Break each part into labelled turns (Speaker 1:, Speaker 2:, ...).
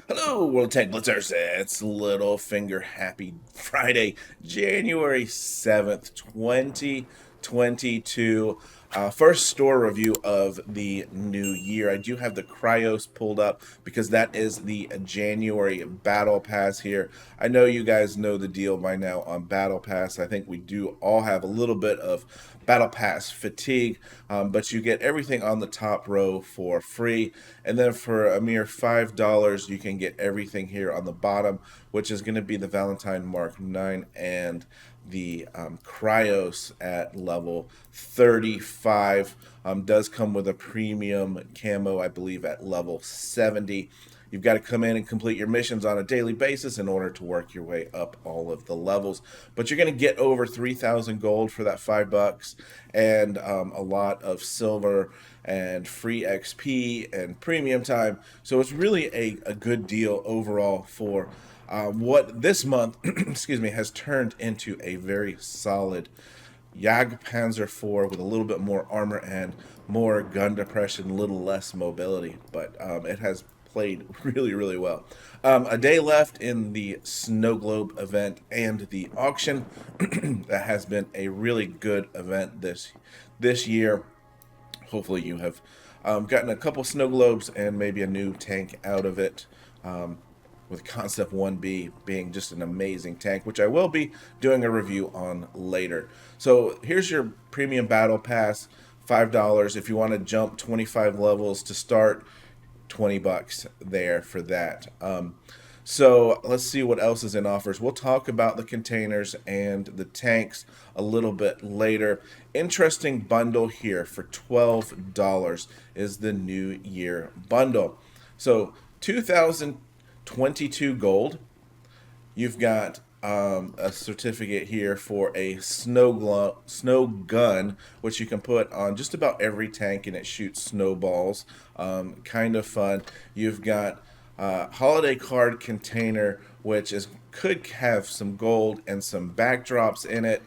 Speaker 1: Hello, World Tank Blitzers. It's Littlefinger. Happy Friday, January 7th, 2022. First store review of the new year. I do have the Cryos pulled up because that is the January Battle Pass here. I know you guys know the deal by now on Battle Pass. I think we do all have a little bit of Battle Pass fatigue, but you get everything on the top row for free. And then for a mere $5, you can get everything here on the bottom, which is going to be the Valentine Mark 9 and the Cryos at level 35. Does come with a premium camo, I believe, at level 70. You've got to come in and complete your missions on a daily basis in order to work your way up all of the levels. But you're going to get over 3,000 gold for that $5 and a lot of silver and free XP and premium time. So it's really a good deal overall for what this month, excuse me, has turned into a very solid Jagdpanzer IV with a little bit more armor and more gun depression, a little less mobility, but it has played really, really well. A day left in the Snow Globe event and the auction. That has been a really good event this year. Hopefully, you have gotten a couple Snow Globes and maybe a new tank out of it. With Concept 1B being just an amazing tank, which I will be doing a review on later. So here's your premium battle pass, $5. If you want to jump 25 levels to start, $20 there for that. So let's see what else is in offers. We'll talk about the containers and the tanks a little bit later. Interesting bundle here for $12 is the New Year bundle. So 2022 gold. You've got a certificate here for a snow gun, which you can put on just about every tank, and it shoots snowballs. Kind of fun. You've got holiday card container, which could have some gold and some backdrops in it,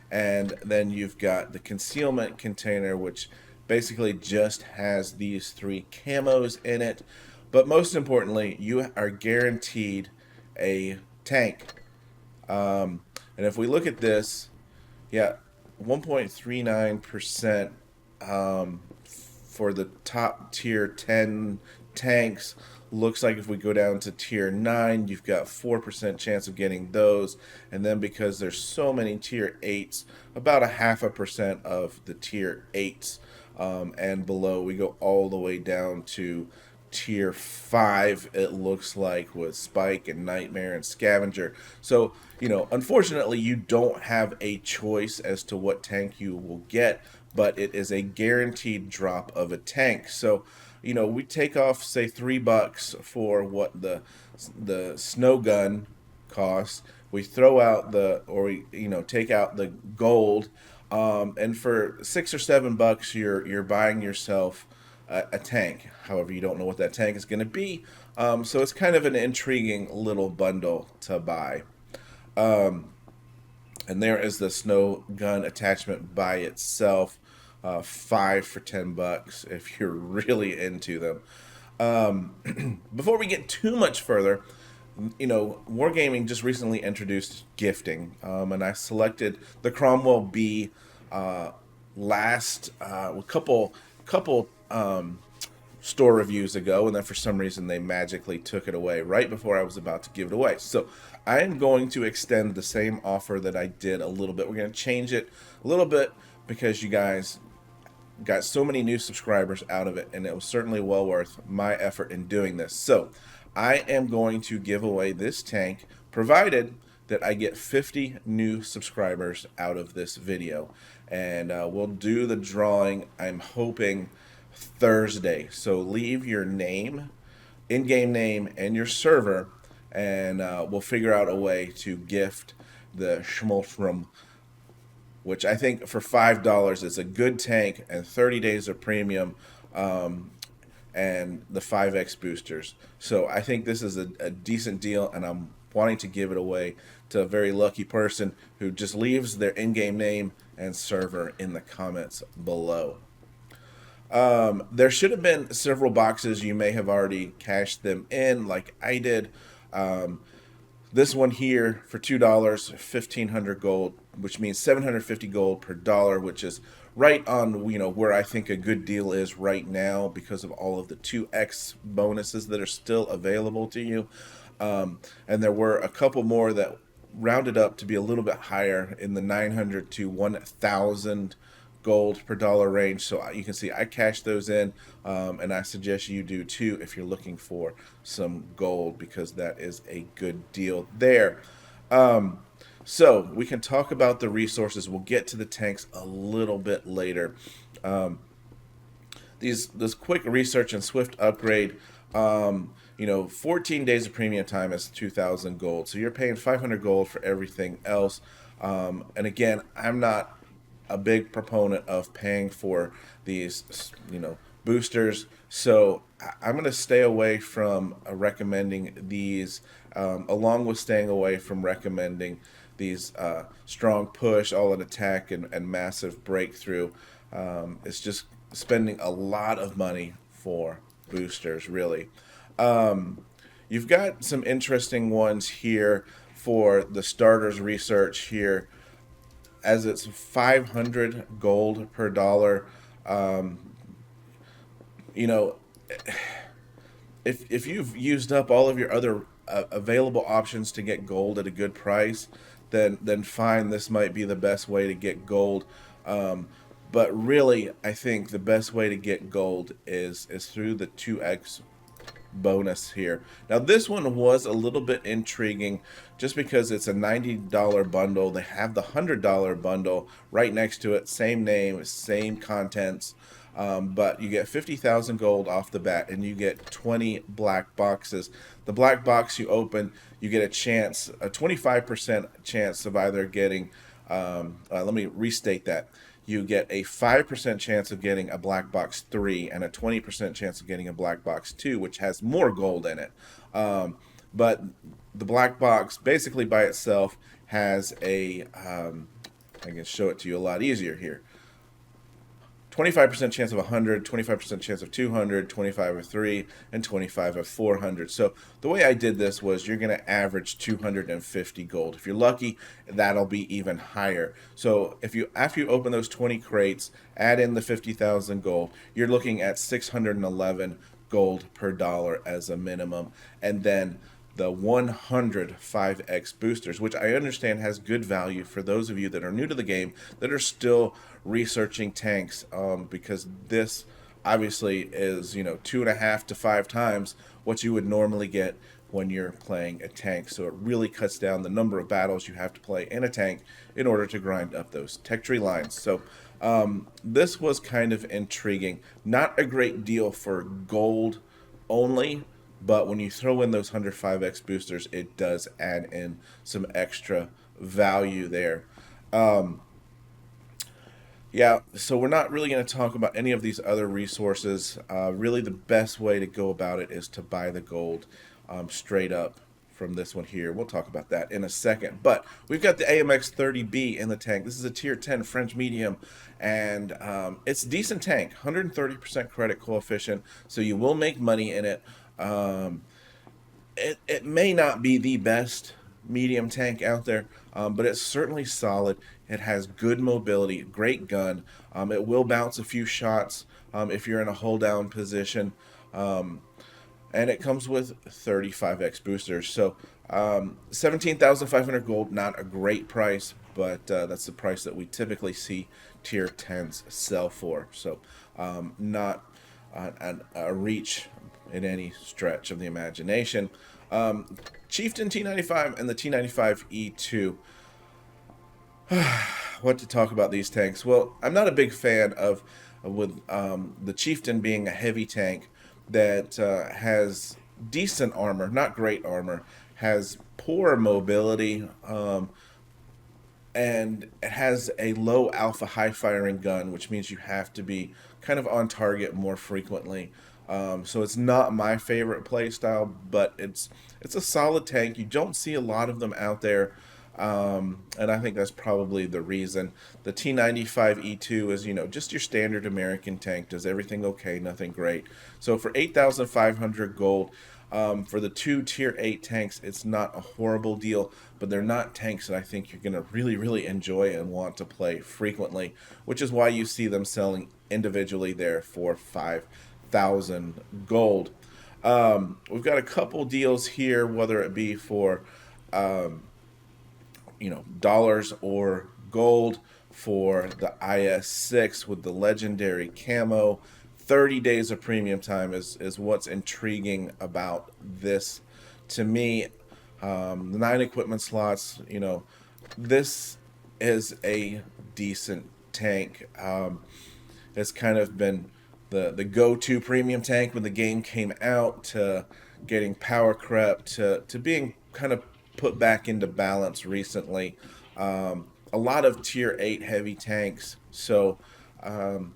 Speaker 1: and then you've got the concealment container, which basically just has these three camos in it. But most importantly, you are guaranteed a tank. And if we look at this, yeah, 1.39% for the top tier 10 tanks. Looks like if we go down to tier 9, you've got 4% chance of getting those. And then because there's so many tier 8s, about a 0.5% of the tier 8s and below. We go all the way down to tier 5, it looks like, with Spike and Nightmare and Scavenger. So, unfortunately, you don't have a choice as to what tank you will get, but it is a guaranteed drop of a tank. So, we take off, say, $3 for what the snow gun costs. We throw out take out the gold, and for $6 or $7, you're buying yourself a tank. However, you don't know what that tank is going to be, so it's kind of an intriguing little bundle to buy. And there is the snow gun attachment by itself, 5 for $10 if you're really into them. Before we get too much further, Wargaming just recently introduced gifting, and I selected the Cromwell B last a couple store reviews ago, and then for some reason they magically took it away right before I was about to give it away. So I am going to extend the same offer that I did a little bit. We're going to change it a little bit because you guys got so many new subscribers out of it, and it was certainly well worth my effort in doing this. So I am going to give away this tank, provided that I get 50 new subscribers out of this video. And we'll do the drawing, I'm hoping, Thursday. So leave your name, in-game name, and your server, and we'll figure out a way to gift the Schmoltrum, which I think for $5 is a good tank and 30 days of premium, and the 5x boosters. So I think this is a decent deal, and I'm wanting to give it away to a very lucky person who just leaves their in-game name and server in the comments below. There should have been several boxes. You may have already cashed them in, like I did. Um, this one here for $2, 1,500 gold, which means 750 gold per dollar, which is right on where I think a good deal is right now because of all of the 2x bonuses that are still available to you. And there were a couple more that rounded up to be a little bit higher in the 900 to 1,000 gold per dollar range. So you can see I cashed those in, and I suggest you do too if you're looking for some gold, because that is a good deal there. So we can talk about the resources. We'll get to the tanks a little bit later. This quick research and swift upgrade. 14 days of premium time is 2,000 gold. So you're paying 500 gold for everything else. And again, I'm not a big proponent of paying for these, boosters. So I'm going to stay away from recommending these, along with staying away from recommending these strong push, all in attack, and massive breakthrough. It's just spending a lot of money for boosters, really. You've got some interesting ones here for the starters research here, as it's 500 gold per dollar. You know, if you've used up all of your other available options to get gold at a good price, then fine, this might be the best way to get gold. But really, I think the best way to get gold is through the 2x bonus here. Now this one was a little bit intriguing just because it's a $90 bundle. They have the $100 bundle right next to it, same name, same contents, but you get 50,000 gold off the bat, and you get 20 black boxes. The black box you open, you get a 25% chance of either getting, let me restate that. You get a 5% chance of getting a black box 3 and a 20% chance of getting a black box 2, which has more gold in it. But the black box basically by itself has a, I can show it to you a lot easier here. 25% chance of 100, 25% chance of 200, 25 of 3, and 25 of 400. So the way I did this was you're going to average 250 gold. If you're lucky, that'll be even higher. So after you open those 20 crates, add in the 50,000 gold, you're looking at 611 gold per dollar as a minimum. And then the 100 5x boosters, which I understand has good value for those of you that are new to the game that are still researching tanks, because this obviously is 2.5 to 5 times what you would normally get when you're playing a tank. So it really cuts down the number of battles you have to play in a tank in order to grind up those tech tree lines. So this was kind of intriguing. Not a great deal for gold only, but when you throw in those 105x boosters, it does add in some extra value there. Yeah, so we're not really going to talk about any of these other resources. Really, the best way to go about it is to buy the gold straight up from this one here. We'll talk about that in a second. But we've got the AMX-30B in the tank. This is a tier 10 French medium, and it's a decent tank, 130% credit coefficient, so you will make money in it. It may not be the best medium tank out there, but it's certainly solid. It has good mobility, great gun. It will bounce a few shots if you're in a hold down position. And it comes with 35x boosters. So 17,500 gold, not a great price, but that's the price that we typically see tier 10s sell for. So not a reach in any stretch of the imagination. Chieftain T95 and the T95E2. What to talk about these tanks? Well, I'm not a big fan of with the Chieftain being a heavy tank that has decent armor, not great armor, has poor mobility, and it has a low alpha high firing gun, which means you have to be kind of on target more frequently. So it's not my favorite play style, but it's a solid tank. You don't see a lot of them out there. And I think that's probably the reason. The T95E2 is, just your standard American tank. Does everything okay, nothing great. So for 8,500 gold, for the two tier 8 tanks, it's not a horrible deal, but they're not tanks that I think you're going to really, really enjoy and want to play frequently, which is why you see them selling individually there for 5,000 gold. We've got a couple deals here, whether it be for dollars or gold for the IS-6 with the legendary camo. 30 days of premium time is what's intriguing about this to me. The 9 equipment slots, this is a decent tank. It's kind of been the go-to premium tank when the game came out, to getting power crept, to being kind of put back into balance recently. A lot of tier 8 heavy tanks. So, um,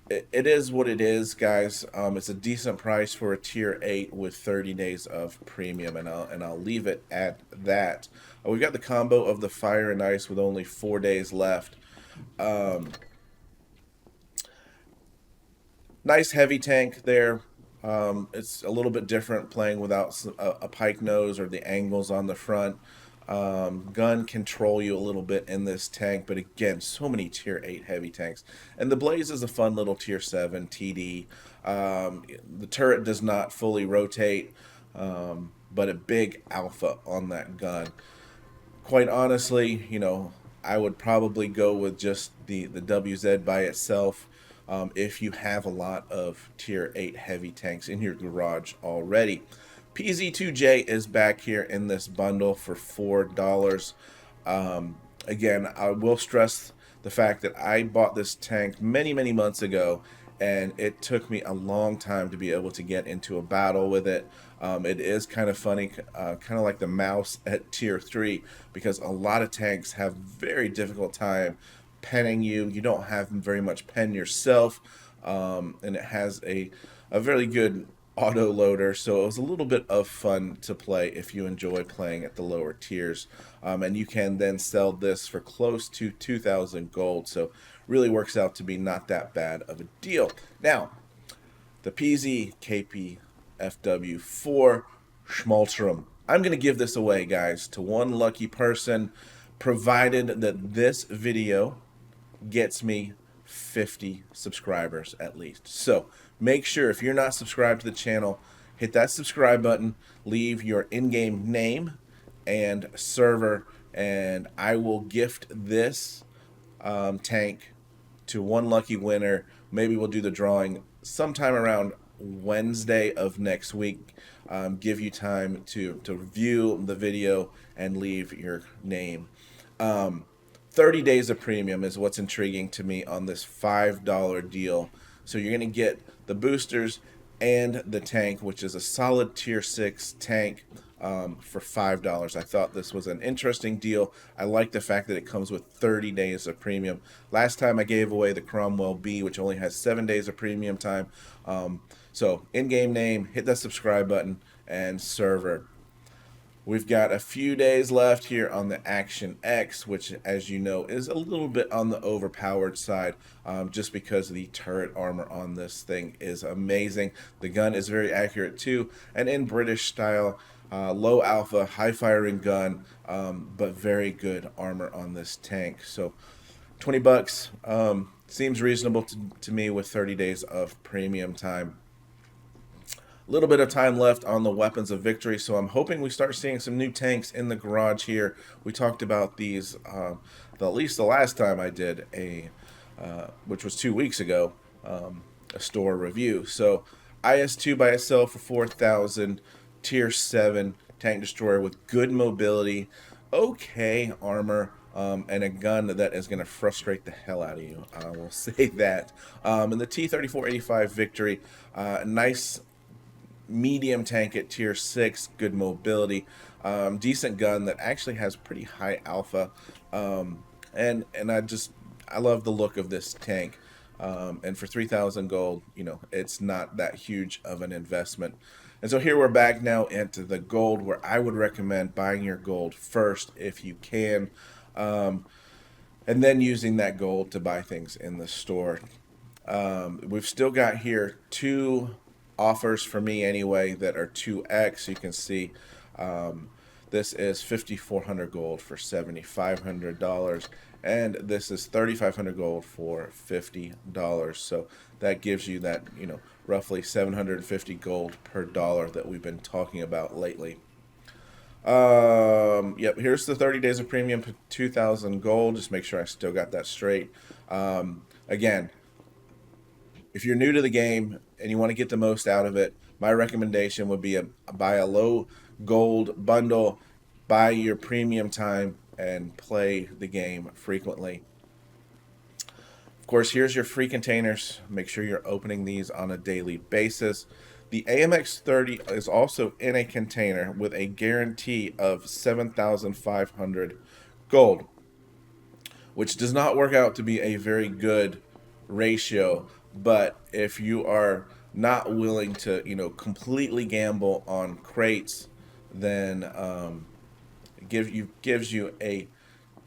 Speaker 1: it is what it is, guys. It's a decent price for a tier 8 with 30 days of premium, and I'll leave it at that. We've got the combo of the fire and ice with only 4 days left. Um, Nice heavy tank there. It's a little bit different playing without a pike nose or the angles on the front. Gun control you a little bit in this tank, but again, so many tier 8 heavy tanks. And the Blaze is a fun little tier 7 TD. The turret does not fully rotate, but a big alpha on that gun. Quite honestly, I would probably go with just the WZ by itself, if you have a lot of tier 8 heavy tanks in your garage already. Pz.Kpfw.IV is back here in this bundle for $4. Again, I will stress the fact that I bought this tank many, many months ago, and it took me a long time to be able to get into a battle with it. It is kind of funny, kind of like the mouse at tier 3, because a lot of tanks have very difficult time penning you. You don't have very much pen yourself, and it has a very good auto loader, so it was a little bit of fun to play if you enjoy playing at the lower tiers. And you can then sell this for close to 2,000 gold, so really works out to be not that bad of a deal. Now, the Pz.Kpfw.IV Schmaltrum. I'm going to give this away, guys, to one lucky person, provided that this video gets me 50 subscribers at least. So make sure, if you're not subscribed to the channel, hit that subscribe button, leave your in-game name and server, and I will gift this tank to one lucky winner. Maybe we'll do the drawing sometime around Wednesday of next week. Give you time to view the video and leave your name. 30 days of premium is what's intriguing to me on this $5 deal. So you're going to get the boosters and the tank, which is a solid tier 6 tank, for $5. I thought this was an interesting deal. I like the fact that it comes with 30 days of premium. Last time I gave away the Cromwell B, which only has 7 days of premium time. So in-game name, hit that subscribe button, and server. We've got a few days left here on the Action X, which, as you know, is a little bit on the overpowered side, just because the turret armor on this thing is amazing. The gun is very accurate too, and in British style, low alpha, high firing gun, but very good armor on this tank. So 20 bucks seems reasonable to me with 30 days of premium time. Little bit of time left on the weapons of victory, so I'm hoping we start seeing some new tanks in the garage here. We talked about these at least the last time I did which was 2 weeks ago, a store review. So IS-2 by itself for 4,000, tier 7 tank destroyer with good mobility, okay armor, and a gun that is going to frustrate the hell out of you. I will say that. And the T-34/85 victory, nice medium tank at tier 6, good mobility, decent gun that actually has pretty high alpha, and I love the look of this tank, and for 3,000 gold, it's not that huge of an investment. And so here we're back now into the gold, where I would recommend buying your gold first if you can, and then using that gold to buy things in the store. We've still got here two offers for me anyway that are 2x. You can see this is 5,400 gold for $7,500, and this is 3,500 gold for $50. So that gives you that, roughly 750 gold per dollar that we've been talking about lately. Yep, here's the 30 days of premium, 2,000 gold. Just make sure I still got that straight. Again, if you're new to the game and you want to get the most out of it, my recommendation would be buy a low gold bundle, buy your premium time, and play the game frequently. Of course, here's your free containers. Make sure you're opening these on a daily basis. The AMX 30 is also in a container with a guarantee of 7,500 gold, which does not work out to be a very good ratio. But if you are not willing to, completely gamble on crates, then it gives you a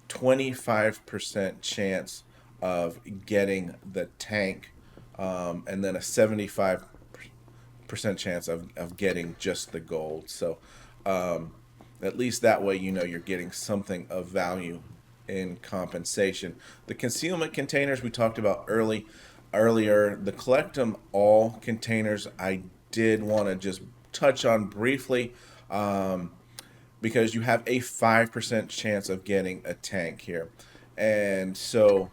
Speaker 1: 25% chance of getting the tank, and then a 75% chance of getting just the gold. So at least that way you're getting something of value in compensation. The concealment containers we talked about earlier, the collect them all containers, I did want to just touch on briefly, because you have a 5% chance of getting a tank here. And so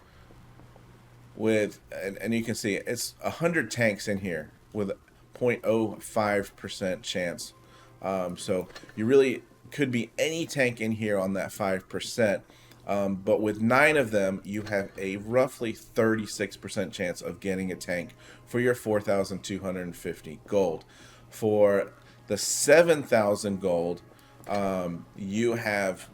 Speaker 1: and you can see it's 100 tanks in here with 0.05% chance. So you really could be any tank in here on that 5%. But with 9 of them, you have a roughly 36% chance of getting a tank for your 4,250 gold. For the 7,000 gold, you have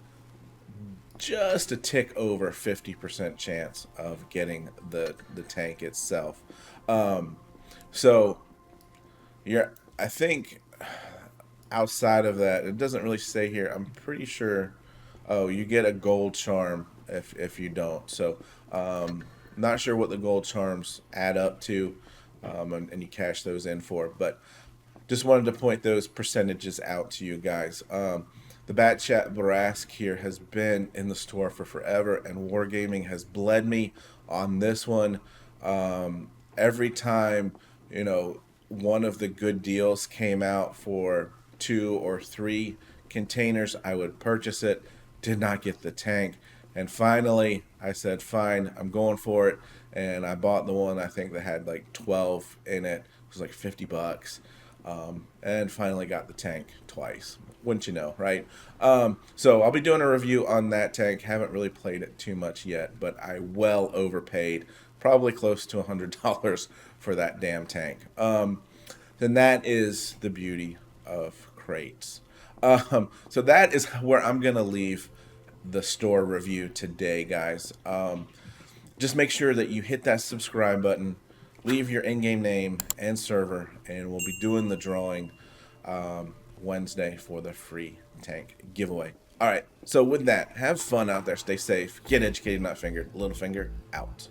Speaker 1: just a tick over 50% chance of getting the tank itself. So I think outside of that, it doesn't really say here. I'm pretty sure. Oh, you get a gold charm if you don't. So, not sure what the gold charms add up to, and you cash those in for. But just wanted to point those percentages out to you guys. The Bat Chat Brask here has been in the store for forever, and Wargaming has bled me on this one. Every time, one of the good deals came out for 2 or 3 containers, I would purchase it. Did not get the tank, and finally I said, fine, I'm going for it, and I bought the one I think that had like 12 in it. It was like $50, and finally got the tank twice. Wouldn't you know, right? So I'll be doing a review on that tank. Haven't really played it too much yet, but I well overpaid, probably close to $100 for that damn tank. Then that is the beauty of crates. So that is where I'm going to leave the store review today, guys. Just make sure that you hit that subscribe button, leave your in-game name and server, and we'll be doing the drawing Wednesday for the free tank giveaway. All right, so with that, have fun out there, stay safe, get educated, not fingered. Littlefinger out.